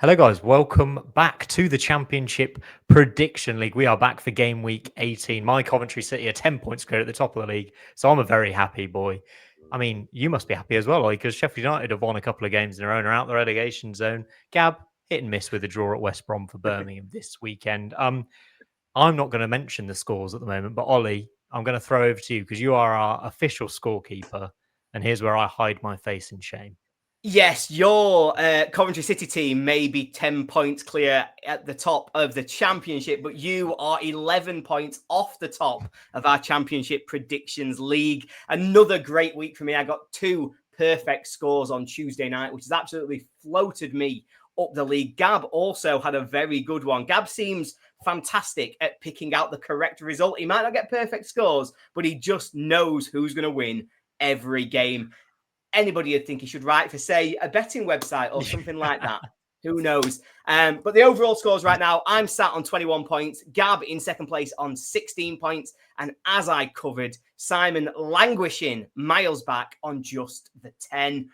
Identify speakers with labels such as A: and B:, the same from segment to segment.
A: Hello, guys. Welcome back to the Championship Prediction League. We are back for game week 18. My Coventry City are 10 points clear at the top of the league. So I'm a very happy boy. I mean, you must be happy as well, because Sheffield United have won a couple of games in a row and are out the relegation zone. Gab, hit and miss with a draw at West Brom for Birmingham this weekend. I'm not going to mention the scores at the moment, but Ollie, I'm going to throw over to you because you are our official scorekeeper. And here's where I hide my face in shame.
B: Yes, your Coventry City team may be 10 points clear at the top of the Championship, but you are 11 points off the top of our Championship Predictions League. Another great week for me. I got 2 perfect scores on Tuesday night, which has absolutely floated me up the league. Gab also had a very good one. Gab seems fantastic at picking out the correct result. He might not get perfect scores, but he just knows who's going to win every game. Anybody would think he should write for, say, a betting website or something like that. Who knows? But the overall scores right now, I'm sat on 21 points. Gab in second place on 16 points. And as I covered, Simon languishing miles back on just the 10.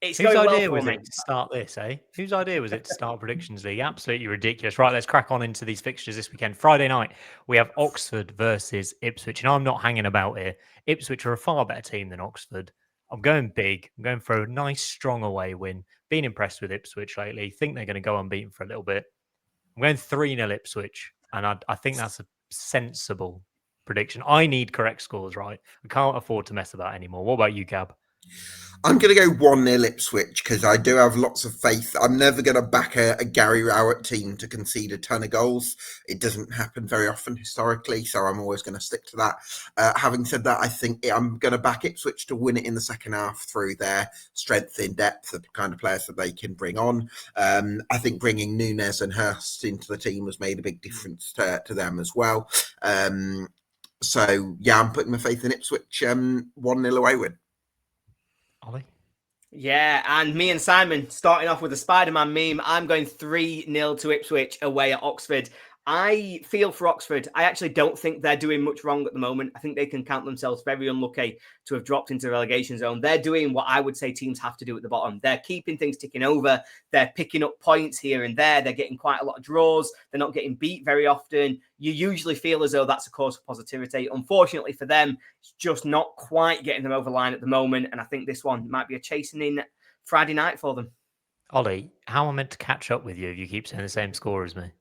A: Whose idea was it to start this, eh? Whose idea was it to start Predictions League? Absolutely ridiculous. Right, let's crack on into these fixtures this weekend. Friday night, we have Oxford versus Ipswich. And I'm not hanging about here. Ipswich are a far better team than Oxford. I'm going big. I'm going for a nice, strong away win. Been impressed with Ipswich lately. Think they're going to go unbeaten for a little bit. I'm going 3-0 Ipswich. And I think that's a sensible prediction. I need correct scores, right? I can't afford to mess about anymore. What about you, Gab?
C: I'm going to go 1-0 Ipswich because I do have lots of faith. I'm never going to back a Gary Rowett team to concede a ton of goals. It doesn't happen very often historically, so I'm always going to stick to that. Having said that, I think I'm going to back Ipswich to win it in the second half through their strength in depth, the kind of players that they can bring on. I think bringing Nunes and Hurst into the team has made a big difference to them as well. So, yeah, I'm putting my faith in Ipswich. 1-0 away win.
A: Ollie?
B: Yeah, and me and Simon starting off with a Spider-Man meme. I'm going 3-0 to Ipswich away at Oxford. I feel for Oxford. I actually don't think they're doing much wrong at the moment. I think they can count themselves very unlucky to have dropped into the relegation zone. They're doing what I would say teams have to do at the bottom. They're keeping things ticking over. They're picking up points here and there. They're getting quite a lot of draws. They're not getting beat very often. You usually feel as though that's a cause for positivity. Unfortunately for them, it's just not quite getting them over the line at the moment. And I think this one might be a chasing in Friday night for them.
A: Ollie, how am I meant to catch up with you if you keep saying the same score as me?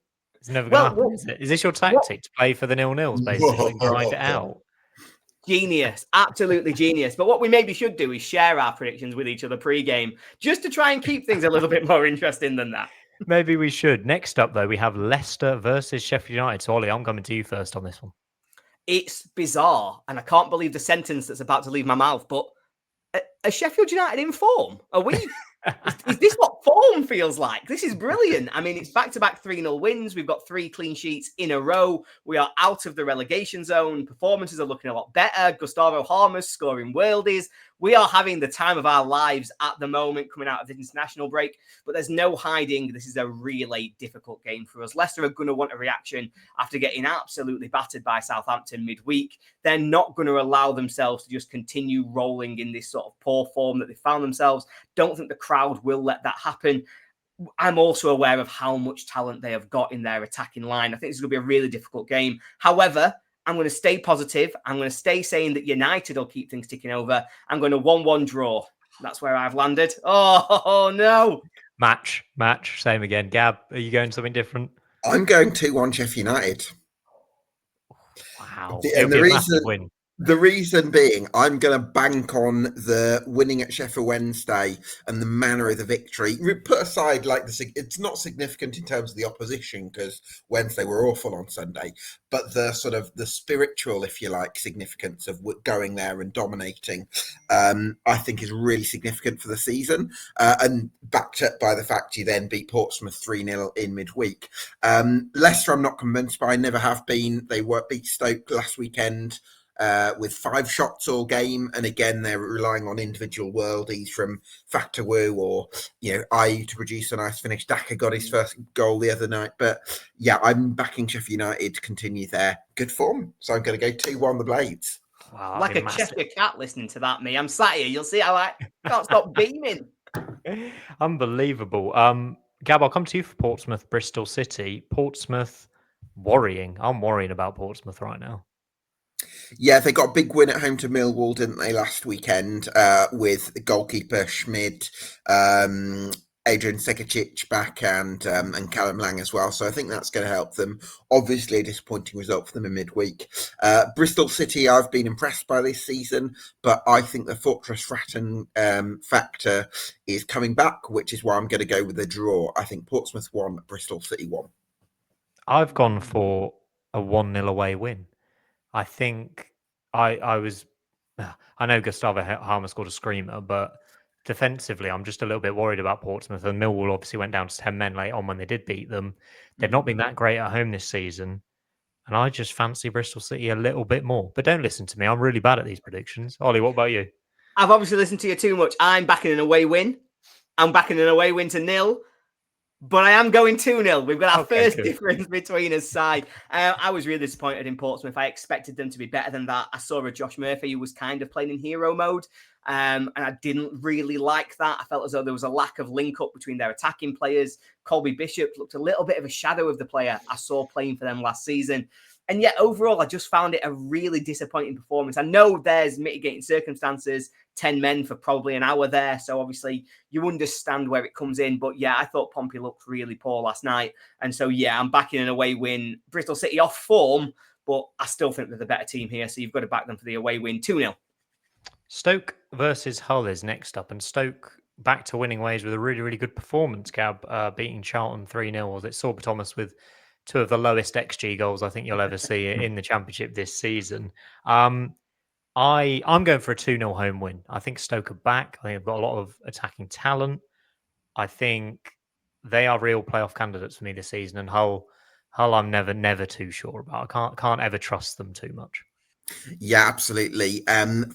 A: It's never going to happen, is it? Is this your tactic to play for the 0-0s, basically, and grind it out?
B: Genius. Absolutely genius. But what we maybe should do is share our predictions with each other pre-game, just to try and keep things a little bit more interesting than that.
A: Maybe we should. Next up, though, we have Leicester versus Sheffield United. So, Ollie, I'm coming to you first on this one.
B: It's bizarre, and I can't believe the sentence that's about to leave my mouth, but are Sheffield United in form? Are we... Is this what form feels like? This is brilliant. I mean, it's back-to-back 3-0 wins. We've got 3 clean sheets in a row. We are out of the relegation zone. Performances are looking a lot better. Gustavo Harmas scoring worldies. We are having the time of our lives at the moment coming out of the international break, but there's no hiding. This is a really difficult game for us. Leicester are going to want a reaction after getting absolutely battered by Southampton midweek. They're not going to allow themselves to just continue rolling in this sort of poor form that they found themselves. Don't think the crowd will let that happen. I'm also aware of how much talent they have got in their attacking line. I think this is going to be a really difficult game. However, I'm going to stay positive. I'm going to stay saying that United will keep things ticking over. I'm going to 1-1 draw. That's where I've landed. Oh no.
A: Match. Same again. Gab, are you going something different?
C: I'm going 2-1 Sheff United.
A: Wow.
C: And the reason being, I'm going to bank on the winning at Sheffield Wednesday and the manner of the victory. Put aside, it's not significant in terms of the opposition because Wednesday were awful on Sunday, but the sort of the spiritual, if you like, significance of going there and dominating, I think is really significant for the season. And backed up by the fact you then beat Portsmouth 3-0 in midweek. Leicester, I'm not convinced by. I never have been. They beat Stoke last weekend. With 5 shots all game, and again they're relying on individual worldies from Fatawu or Ayew to produce a nice finish. Daka got his first goal the other night, but yeah, I'm backing Sheffield United to continue their good form, so I'm going to go 2-1 the Blades.
B: Wow, like a Cheshire cat listening to that. I'm sat here. You'll see how I can't stop beaming.
A: Unbelievable. Gab, I'll come to you for Portsmouth, Bristol City. Portsmouth, worrying. I'm worrying about Portsmouth right now.
C: Yeah, they got a big win at home to Millwall, didn't they, last weekend, with goalkeeper Schmid, Adrian Sekic back, and Callum Lang as well. So I think that's going to help them. Obviously, a disappointing result for them in midweek. Bristol City, I've been impressed by this season, but I think the Fortress Fratton factor is coming back, which is why I'm going to go with a draw. I think Portsmouth 1, Bristol City 1.
A: I've gone for a 1-0 away win. I think I was. I know Gustavo Harmer scored a screamer, but defensively, I'm just a little bit worried about Portsmouth. And Millwall obviously went down to 10 men late on when they did beat them. They've not been that great at home this season. And I just fancy Bristol City a little bit more. But don't listen to me. I'm really bad at these predictions. Ollie, what about you?
B: I've obviously listened to you too much. I'm backing an away win. I'm backing an away win to 0. But I am going 2-0. We've got our first difference between us side. I was really disappointed in Portsmouth. I expected them to be better than that. I saw a Josh Murphy who was kind of playing in hero mode. And I didn't really like that. I felt as though there was a lack of link up between their attacking players. Colby Bishop looked a little bit of a shadow of the player I saw playing for them last season. And yet, overall, I just found it a really disappointing performance. I know there's mitigating circumstances, 10 men for probably an hour there. So obviously, you understand where it comes in. But yeah, I thought Pompey looked really poor last night. And so, yeah, I'm backing an away win. Bristol City off form, but I still think they're the better team here. So you've got to back them for the away win, 2-0.
A: Stoke versus Hull is next up. And Stoke back to winning ways with a really, really good performance, Gab, beating Charlton 3-0. Was it Sorba Thomas with 2 of the lowest XG goals I think you'll ever see in the Championship this season. I'm going for a 2-0 home win. I think Stoke are back. I think they've got a lot of attacking talent. I think they are real playoff candidates for me this season. And Hull I'm never too sure about. I can't ever trust them too much.
C: Yeah, absolutely.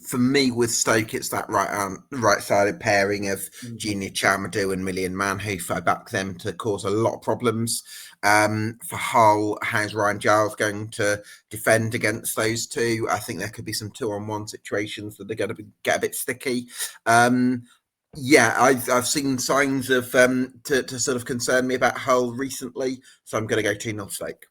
C: For me, with Stoke, it's that right-sided pairing of Junior Chamadou and Mann, who I back them to cause a lot of problems. For Hull, how's Ryan Giles going to defend against those two? I think there could be some 2-on-1 situations that are going to get a bit sticky. Yeah, I've seen signs of to sort of concern me about Hull recently, so I'm going to go 2-0 Stoke.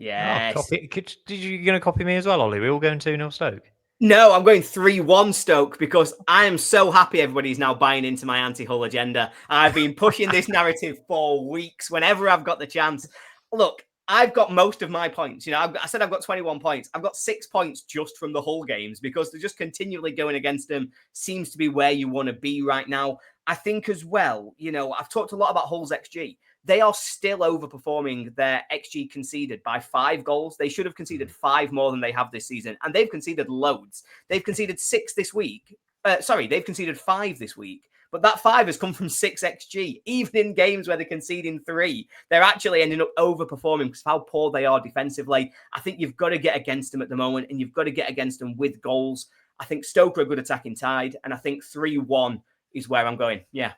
B: Yes.
A: Oh, you going to copy me as well, Ollie? We all going 2-0 Stoke?
B: No, I'm going 3-1 Stoke because I am so happy everybody's now buying into my anti-Hull agenda. I've been pushing this narrative for weeks whenever I've got the chance. Look, I've got most of my points. You know, I said I've got 21 points. I've got 6 points just from the Hull games because they're just continually going against them. Seems to be where you want to be right now. I think as well, you know, I've talked a lot about Hull's XG. They are still overperforming their XG conceded by 5 goals. They should have conceded 5 more than they have this season. And they've conceded loads. They've conceded 6 this week. They've conceded 5 this week. But that 5 has come from 6 XG. Even in games where they're conceding 3, they're actually ending up overperforming because of how poor they are defensively. I think you've got to get against them at the moment, and you've got to get against them with goals. I think Stoke are a good attacking tide, and I think 3-1 is where I'm going. Yeah.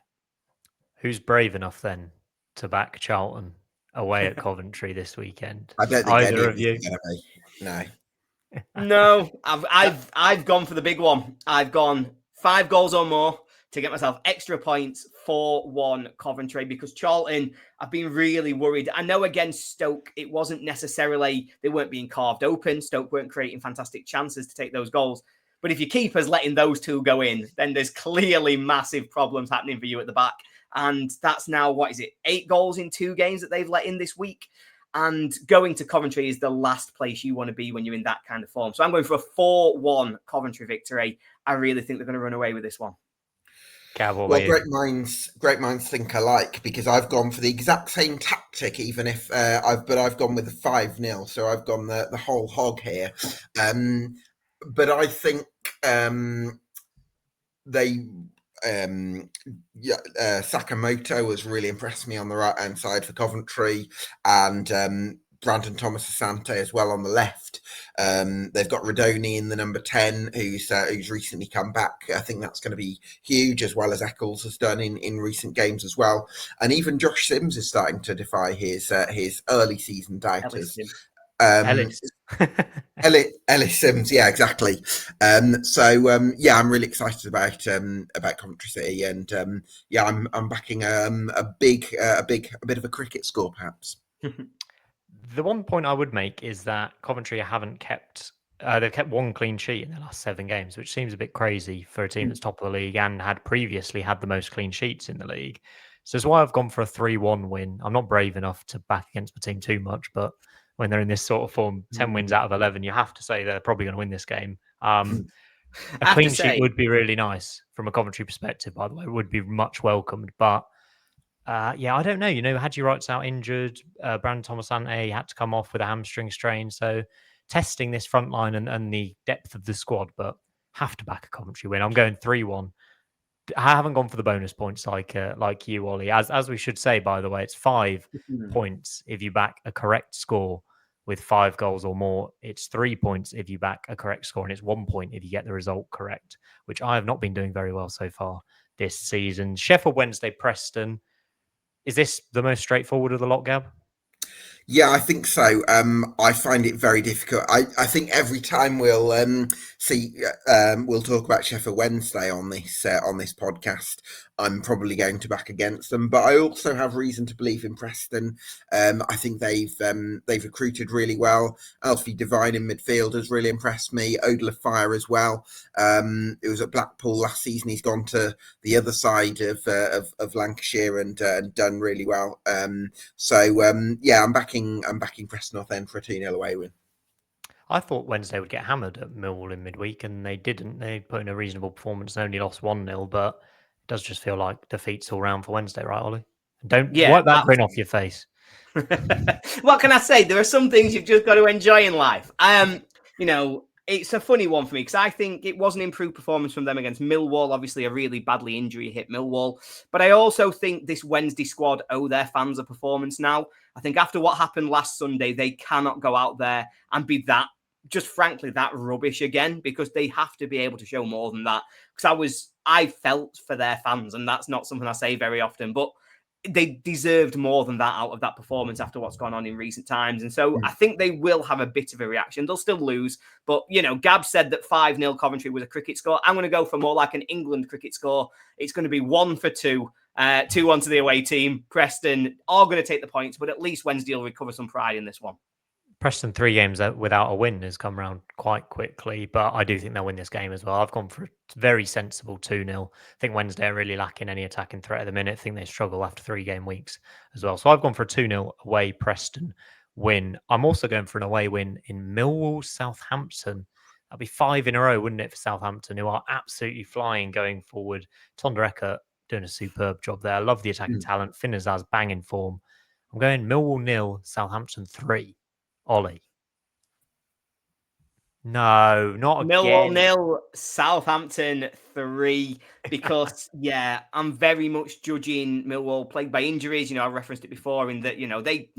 A: Who's brave enough then to back Charlton away at Coventry this weekend?
C: I don't think either of you. No.
B: No, I've gone for the big one. I've gone 5 goals or more to get myself extra points, 4-1 Coventry, because Charlton, I've been really worried. I know against Stoke, it wasn't necessarily, they weren't being carved open. Stoke weren't creating fantastic chances to take those goals. But if your keeper's letting those 2 go in, then there's clearly massive problems happening for you at the back. And that's now, 8 goals in 2 games that they've let in this week. And going to Coventry is the last place you want to be when you're in that kind of form. So I'm going for a 4-1 Coventry victory. I really think they're going to run away with this one.
C: Well, great minds think alike, because I've gone for the exact same tactic, even if I've gone with the 5-0. So I've gone the whole hog here. But I think Sakamoto has really impressed me on the right hand side for Coventry, and Brandon Thomas Asante as well on the left. They've got Radoni in the number 10, who's recently come back. I think that's going to be huge, as well as Eccles has done in recent games as well. And even Josh Sims is starting to defy his early season doubters.
A: Ellis.
C: Ellis Sims, yeah, exactly. Yeah, I'm really excited about Coventry City, and yeah, I'm backing a bit of a cricket score, perhaps.
A: The one point I would make is that Coventry haven't kept. They've kept one clean sheet in their last 7 games, which seems a bit crazy for a team that's top of the league and had previously had the most clean sheets in the league. So that's why I've gone for a 3-1 win. I'm not brave enough to back against the team too much, but when they're in this sort of form, 10 wins out of 11, you have to say they're probably going to win this game. A clean sheet would be really nice from a Coventry perspective, by the way. It would be much welcomed, but yeah, I don't know. Hadji Wright's out injured. Brandon Thomasante had to come off with a hamstring strain. So testing this front line and the depth of the squad, but have to back a Coventry win. I'm going 3-1. I haven't gone for the bonus points like you, Ollie. As we should say, by the way, it's 5 points if you back a correct score with 5 goals or more. It's 3 points if you back a correct score, and it's 1 point if you get the result correct, which I have not been doing very well so far this season. Sheffield Wednesday, Preston. Is this the most straightforward of the lot, Gab?
C: Yeah, I think so. I find it very difficult. I think every time we'll talk about Sheffield Wednesday on this podcast, I'm probably going to back against them. But I also have reason to believe in Preston. I think they've recruited really well. Alfie Devine in midfield has really impressed me. Odola Fire as well. It was at Blackpool last season. He's gone to the other side of Lancashire and done really well. Yeah, I'm backing Preston off end for a 2-0 away win.
A: I thought Wednesday would get hammered at Millwall in midweek, and they didn't. They put in a reasonable performance and only lost 1-0, but it does just feel like defeats all round for Wednesday, right, Ollie? Don't wipe that grin off your face.
B: What can I say? There are some things you've just got to enjoy in life. It's a funny one for me because I think it was an improved performance from them against Millwall. Obviously, a really badly injury hit Millwall. But I also think this Wednesday squad owe their fans a performance now. I think after what happened last Sunday, they cannot go out there and be that rubbish again, because they have to be able to show more than that. Because I felt for their fans, and that's not something I say very often, but they deserved more than that out of that performance after what's gone on in recent times. And so I think they will have a bit of a reaction. They'll still lose. But, Gab said that 5-0 Coventry was a cricket score. I'm going to go for more like an England cricket score. It's going to be 1-2, 2-1 to the away team. Preston are going to take the points, but at least Wednesday will recover some pride in this one.
A: Preston 3 games without a win has come around quite quickly, but I do think they'll win this game as well. I've gone for a very sensible 2-0. I think Wednesday are really lacking any attacking threat at the minute. I think they struggle after 3 game weeks as well. So I've gone for a 2-0 away Preston win. I'm also going for an away win in Millwall, Southampton. That'd be 5 in a row, wouldn't it, for Southampton, who are absolutely flying going forward. Tonda Eckert doing a superb job there. I love the attacking talent. Finn Azaz banging form. I'm going Millwall 0, Southampton 3. Ollie. No, not
B: Millwall
A: again.
B: 0, Southampton 3. Because, I'm very much judging Millwall plagued by injuries. I referenced it before in that, they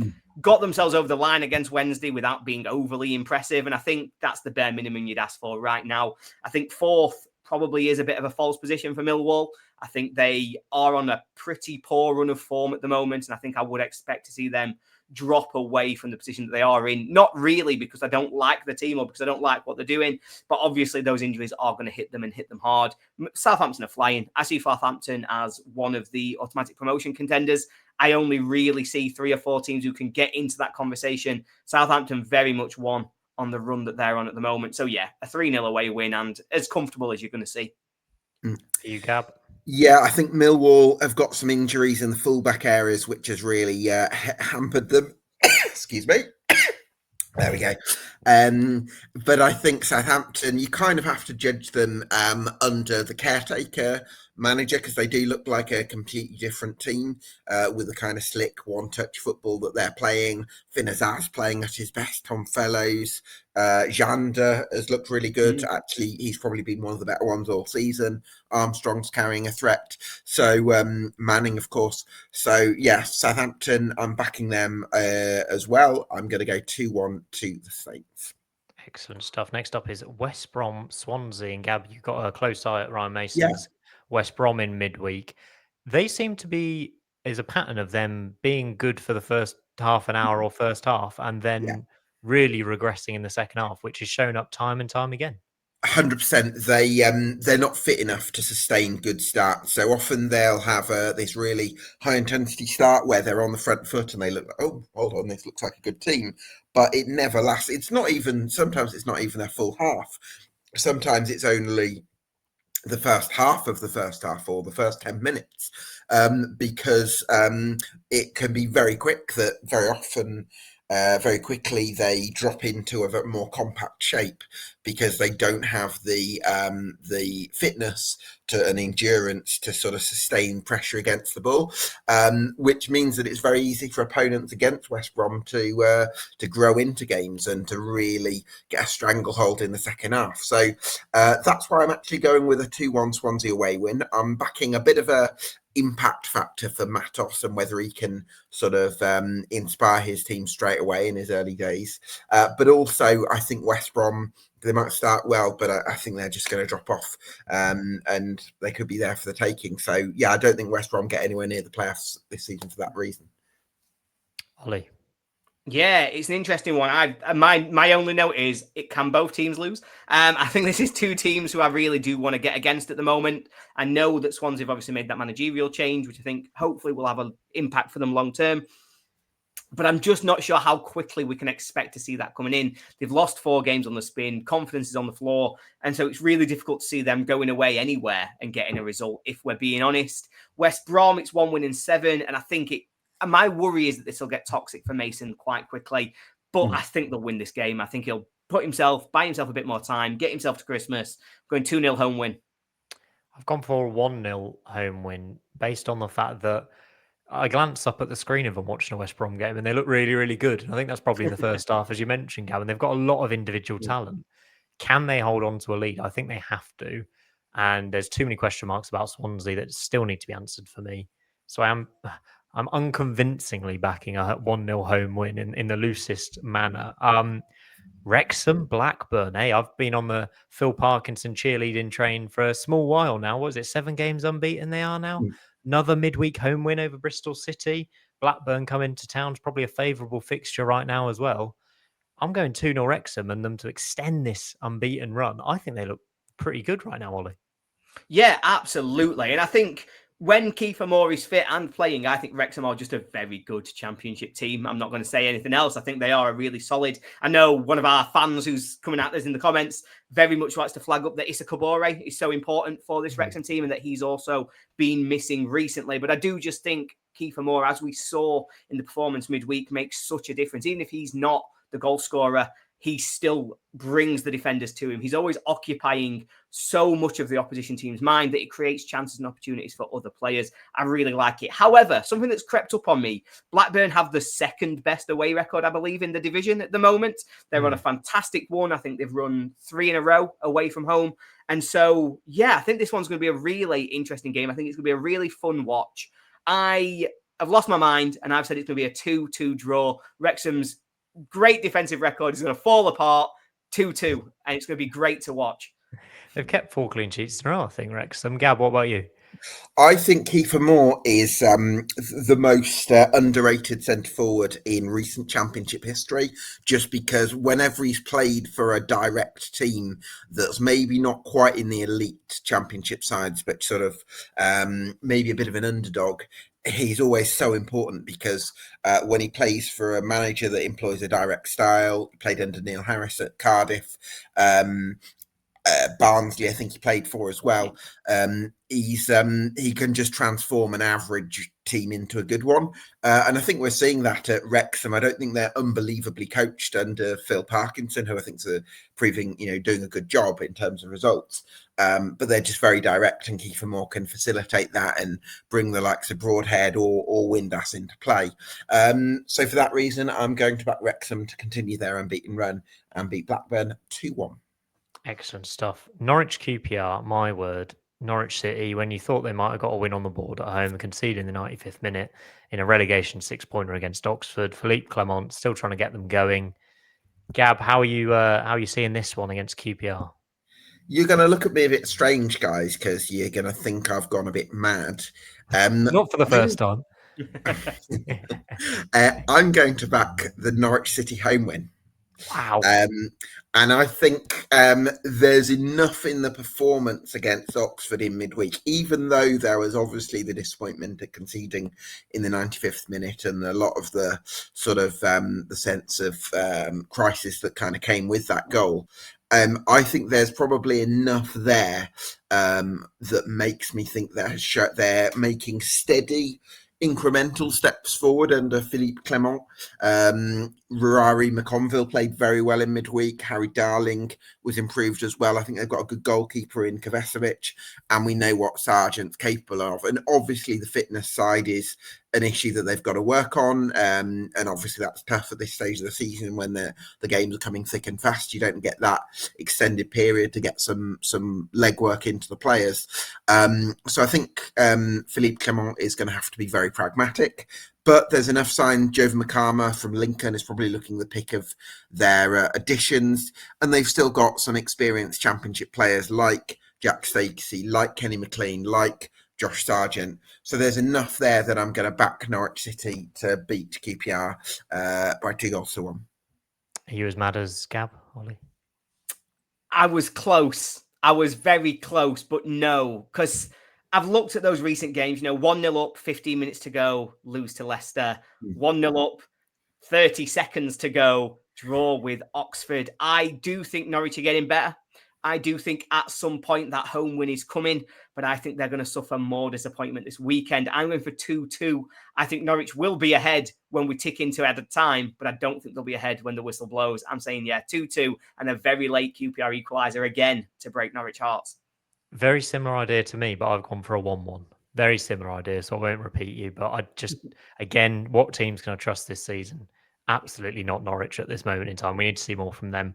B: got themselves over the line against Wednesday without being overly impressive. And I think that's the bare minimum you'd ask for right now. I think 4th probably is a bit of a false position for Millwall. I think they are on a pretty poor run of form at the moment. And I think I would expect to see them drop away from the position that they are in. Not really because I don't like the team or because I don't like what they're doing, but obviously those injuries are going to hit them and hit them hard. Southampton are flying. I see Southampton as one of the automatic promotion contenders. I only really see 3 or 4 teams who can get into that conversation. Southampton very much won on the run that they're on at the moment. So yeah, a 3-0 away win and as comfortable as you're going to see.
A: You, Gab?
C: Yeah, I think Millwall have got some injuries in the fullback areas, which has really hampered them. Excuse me. There we go. But I think Southampton, you kind of have to judge them under the caretaker manager because they do look like a completely different team with the kind of slick one-touch football that they're playing. Finn Azaz playing at his best. Tom Fellows. Janda has looked really good. Actually, he's probably been one of the better ones all season. Armstrong's carrying a threat. So Manning, of course. So yeah, Southampton, I'm backing them as well. I'm going to go 2-1 to the Saints.
A: Excellent stuff. Next up is West Brom, Swansea. And Gab, you've got a close eye at Ryan Mason's West Brom in midweek. They seem to be, is a pattern of them being good for the first half an hour or first half and then really regressing in the second half, which has shown up time and time again.
C: 100%. They're not fit enough to sustain good starts. So often they'll have this really high intensity start where they're on the front foot and they look, oh, hold on, this looks like a good team, but it never lasts. Sometimes it's not even a full half. Sometimes it's only the first half of the first half or the first 10 minutes, because it can be very quick that very often. Very quickly they drop into a more compact shape because they don't have the fitness to an endurance to sort of sustain pressure against the ball, which means that it's very easy for opponents against West Brom to grow into games and to really get a stranglehold in the second half. So that's why I'm actually going with a 2-1 Swansea away win. I'm backing a bit of a impact factor for Matos and whether he can sort of inspire his team straight away in his early days. But also, I think West Brom, they might start well, but I think they're just going to drop off, and they could be there for the taking. So, yeah, I don't think West Brom get anywhere near the playoffs this season for that reason.
A: Ollie.
B: Yeah, it's an interesting one. My only note is it can both teams lose. I think this is two teams who I really do want to get against at the moment. I know that Swansea have obviously made that managerial change, which I think hopefully will have an impact for them long term. But I'm just not sure how quickly we can expect to see that coming in. They've lost 4 games on the spin. Confidence is on the floor. And so it's really difficult to see them going away anywhere and getting a result, if we're being honest. West Brom, it's 1 win in 7. And I think my worry is that this will get toxic for Mason quite quickly. But I think they'll win this game. I think he'll buy himself a bit more time, get himself to Christmas, going 2-0 home win.
A: I've gone for a 1-0 home win based on the fact that I glanced up at the screen of them watching a West Brom game and they look really, really good. And I think that's probably in the first half, as you mentioned, Gavin. They've got a lot of individual talent. Can they hold on to a lead? I think they have to. And there's too many question marks about Swansea that still need to be answered for me. So I'm unconvincingly backing a 1-0 home win in the loosest manner. Wrexham, Blackburn. Hey, I've been on the Phil Parkinson cheerleading train for a small while now. What is it, 7 games unbeaten they are now? Another midweek home win over Bristol City. Blackburn come into town. It's probably a favourable fixture right now as well. I'm going 2-0 Wrexham and them to extend this unbeaten run. I think they look pretty good right now, Ollie.
B: Yeah, absolutely. And I think when Kiefer Moore is fit and playing, I think Wrexham are just a very good championship team. I'm not going to say anything else. I think they are a really solid. I know one of our fans who's coming at us in the comments very much likes to flag up that Issa Boro is so important for this Wrexham team and that he's also been missing recently. But I do just think Kiefer Moore, as we saw in the performance midweek, makes such a difference. Even if he's not the goal scorer, he still brings the defenders to him. He's always occupying so much of the opposition team's mind that it creates chances and opportunities for other players. I really like it. However, something that's crept up on me, Blackburn have the second best away record, I believe, in the division at the moment. They're on a fantastic one. I think they've run 3 in a row away from home. And so, yeah, I think this one's going to be a really interesting game. I think it's going to be a really fun watch. I've lost my mind, and I've said it's going to be a 2-2 draw. Wrexham's great defensive record is going to fall apart 2-2, and it's going to be great to watch.
A: They've kept 4 clean sheets in a row, I think, Wrexham. Gab, what about you?
C: I think Kiefer Moore is the most underrated centre-forward in recent championship history, just because whenever he's played for a direct team that's maybe not quite in the elite championship sides, but sort of maybe a bit of an underdog, he's always so important because when he plays for a manager that employs a direct style, he played under Neil Harris at Cardiff, Barnsley, I think he played for as well. He can just transform an average team into a good one, and I think we're seeing that at Wrexham. I don't think they're unbelievably coached under Phil Parkinson, who I think's proving, doing a good job in terms of results. But they're just very direct, and Kiefer Moore can facilitate that and bring the likes of Broadhead or Windass into play. So for that reason, I'm going to back Wrexham to continue their unbeaten run and beat Blackburn 2-1.
A: Excellent stuff. Norwich QPR, my word. Norwich City, when you thought they might have got a win on the board at home, conceded in the 95th minute in a relegation 6-pointer against Oxford. Philippe Clement still trying to get them going. Gab, how are you seeing this one against QPR?
C: You're going to look at me a bit strange, guys, because you're going to think I've gone a bit mad.
A: Not for the first time.
C: I'm going to back the Norwich City home win.
A: Wow.
C: And I think there's enough in the performance against Oxford in midweek, even though there was obviously the disappointment at conceding in the 95th minute and a lot of the sort of the sense of crisis that kind of came with that goal. I think there's probably enough there that makes me think they're making steady incremental steps forward under Philippe Clement. Rory McConville played very well in midweek. Harry Darling was improved as well. I think they've got a good goalkeeper in Kovacevic, and we know what Sargent's capable of. And obviously the fitness side is an issue that they've got to work on. And obviously that's tough at this stage of the season when the games are coming thick and fast. You don't get that extended period to get some legwork into the players. So I think Philippe Clement is going to have to be very pragmatic. But there's enough sign. Jovan Makama from Lincoln is probably looking the pick of their additions. And they've still got some experienced championship players like Jack Stacey, like Kenny McLean, like Josh Sargent. So there's enough there that I'm going to back Norwich City to beat QPR by 2-1.
A: Are you as mad as Gab, Ollie?
B: I was close. I was very close, but no, because I've looked at those recent games, 1-0 up, 15 minutes to go, lose to Leicester. 1-0 up, 30 seconds to go, draw with Oxford. I do think Norwich are getting better. I do think at some point that home win is coming, but I think they're going to suffer more disappointment this weekend. I'm going for 2-2. I think Norwich will be ahead when we tick into added time, but I don't think they'll be ahead when the whistle blows. I'm saying, 2-2 and a very late QPR equaliser again to break Norwich hearts.
A: Very similar idea to me, but I've gone for a 1-1. Very similar idea, so I won't repeat you. But I just, again, what teams can I trust this season? Absolutely not Norwich at this moment in time. We need to see more from them.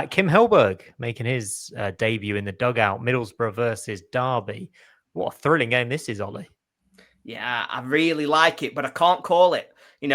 A: Kim Hellberg making his debut in the dugout. Middlesbrough versus Derby. What a thrilling game this is, Ollie.
B: Yeah, I really like it, but I can't call it. You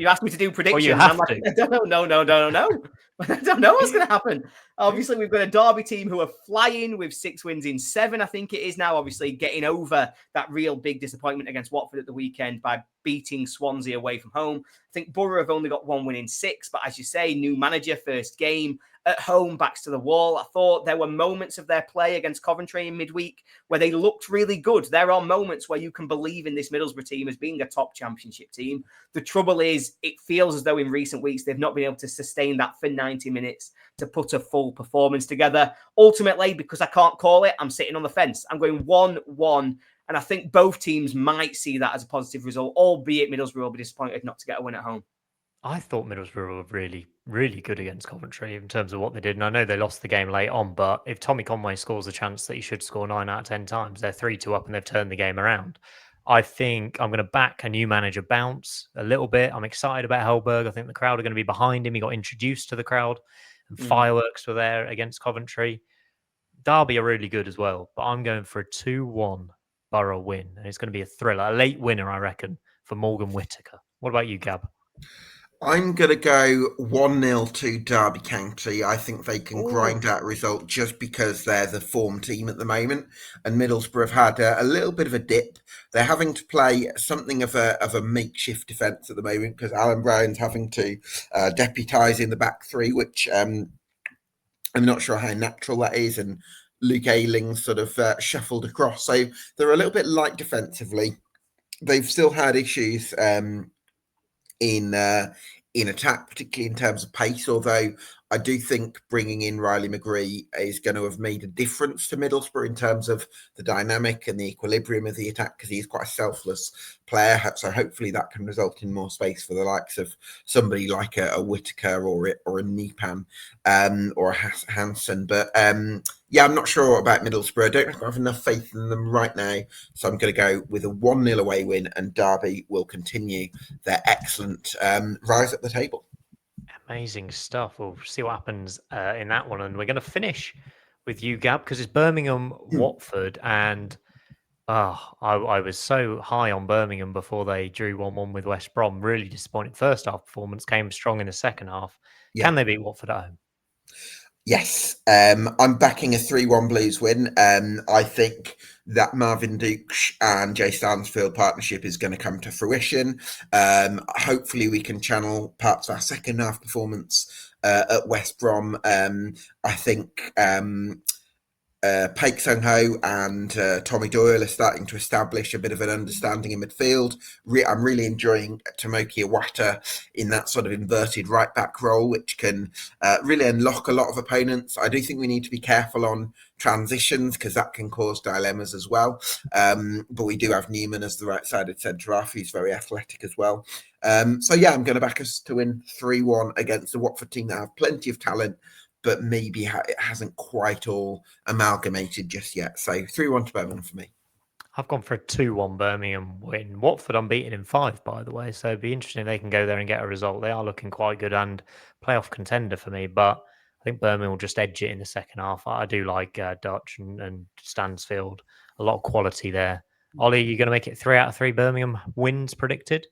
B: asked me to do predictions.
A: You have
B: I'm like,
A: to.
B: I don't know. No. I don't know what's going to happen. Obviously, we've got a Derby team who are flying with 6 wins in 7, I think it is now. Obviously, getting over that real big disappointment against Watford at the weekend by beating Swansea away from home. I think Boro have only got 1 win in 6, but as you say, new manager, first game at home, backs to the wall. I thought there were moments of their play against Coventry in midweek where they looked really good. There are moments where you can believe in this Middlesbrough team as being a top championship team. The trouble is, it feels as though in recent weeks they've not been able to sustain that for 90 minutes to put a full performance together. Ultimately, because I can't call it, I'm sitting on the fence. I'm going 1-1. And I think both teams might see that as a positive result, albeit Middlesbrough will be disappointed not to get a win at home.
A: I thought Middlesbrough were really, really good against Coventry in terms of what they did. And I know they lost the game late on, but if Tommy Conway scores a chance that he should score 9 out of 10 times, they're 3-2 up and they've turned the game around. I think I'm going to back a new manager bounce a little bit. I'm excited about Hellberg. I think the crowd are going to be behind him. He got introduced to the crowd and fireworks were there against Coventry. Derby are really good as well, but I'm going for a 2-1 Boro win. And it's going to be a thriller, a late winner, I reckon, for Morgan Whittaker. What about you, Gab?
C: I'm going to go 1-0 to Derby County. I think they can grind out a result just because they're the form team at the moment. And Middlesbrough have had a little bit of a dip. They're having to play something of a makeshift defence at the moment because Alan Brown's having to deputise in the back three, which I'm not sure how natural that is. And Luke Ayling's sort of shuffled across. So they're a little bit light defensively. They've still had issues in attack, particularly in terms of pace, although I do think bringing in Riley McGree is going to have made a difference to Middlesbrough in terms of the dynamic and the equilibrium of the attack because he's quite a selfless player. So hopefully that can result in more space for the likes of somebody like a Whittaker or a Nepan or a Hansen. But yeah, I'm not sure about Middlesbrough. I don't have enough faith in them right now. So I'm going to go with a 1-0 away win and Derby will continue their excellent rise up the table.
A: Amazing stuff. We'll see what happens in that one. And we're going to finish with you, Gab, because it's Birmingham, Watford. And I was so high on Birmingham before they drew 1-1 with West Brom. Really disappointing first half performance. Came strong in the second half. Yeah. Can they beat Watford at home?
C: Yes, I'm backing a 3-1 Blues win. I think that Marvin Dukes and Jay Stansfield partnership is going to come to fruition. Hopefully we can channel parts of our second half performance at West Brom. I think Paik Sung-ho and Tommy Doyle are starting to establish a bit of an understanding in midfield. I'm really enjoying Tomoki Iwata in that sort of inverted right-back role, which can really unlock a lot of opponents. I do think we need to be careful on transitions because that can cause dilemmas as well. But we do have Newman as the right-sided centre-half. He's very athletic as well. So yeah, I'm going to back us to win 3-1 against the Watford team that have plenty of talent, but maybe it hasn't quite all amalgamated just yet. So 3-1 to Birmingham for me.
A: I've gone for a 2-1 Birmingham win. Watford unbeaten in 5, by the way. So it'd be interesting if they can go there and get a result. They are looking quite good and playoff contender for me. But I think Birmingham will just edge it in the second half. I do like Dutch and Stansfield. A lot of quality there. Ollie, you going to make it 3 out of 3 Birmingham wins predicted?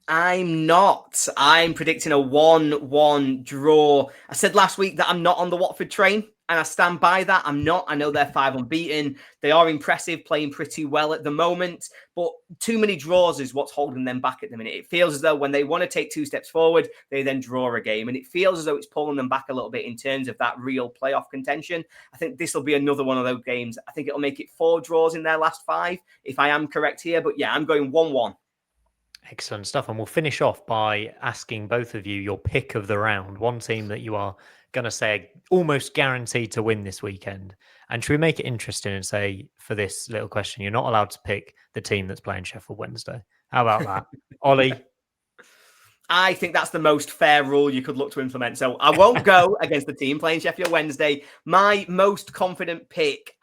B: I'm not. I'm predicting a 1-1 draw. I said last week that I'm not on the Watford train, and I stand by that. I'm not. I know they're 5 unbeaten. They are impressive, playing pretty well at the moment, but too many draws is what's holding them back at the minute. It feels as though when they want to take 2 steps forward, they then draw a game, and it feels as though it's pulling them back a little bit in terms of that real playoff contention. I think this will be another one of those games. I think it'll make it 4 draws in their last 5, if I am correct here. But yeah, I'm going 1-1.
A: Excellent stuff. And we'll finish off by asking both of you your pick of the round. One team that you are going to say almost guaranteed to win this weekend. And should we make it interesting and say, for this little question, you're not allowed to pick the team that's playing Sheffield Wednesday? How about that? Ollie?
B: I think that's the most fair rule you could look to implement. So I won't go against the team playing Sheffield Wednesday. My most confident pick,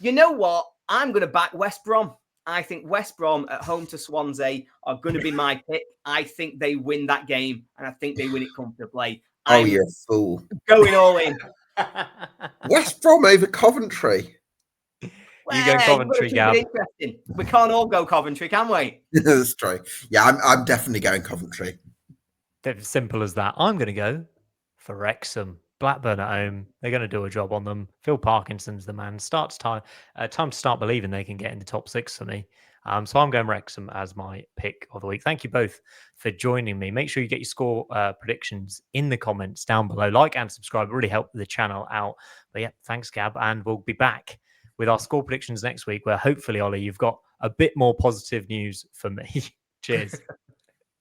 B: you know what? I'm going to back West Brom. I think West Brom at home to Swansea are going to be my pick. I think they win that game, and I think they win it comfortably.
C: Oh, you're a fool.
B: Going all in.
C: West Brom over Coventry.
A: You go Coventry, Gab.
B: Interesting. We can't all go Coventry, can we?
C: That's true. Yeah, I'm definitely going Coventry.
A: Simple as that. I'm going to go for Wrexham. Blackburn at home. They're going to do a job on them. Phil Parkinson's the man. Time to start believing they can get in the top 6 for me. So I'm going Wrexham as my pick of the week. Thank you both for joining me. Make sure you get your score predictions in the comments down below. Like and subscribe. It really help the channel out. But yeah, thanks, Gab. And we'll be back with our score predictions next week, where hopefully, Ollie, you've got a bit more positive news for me. Cheers.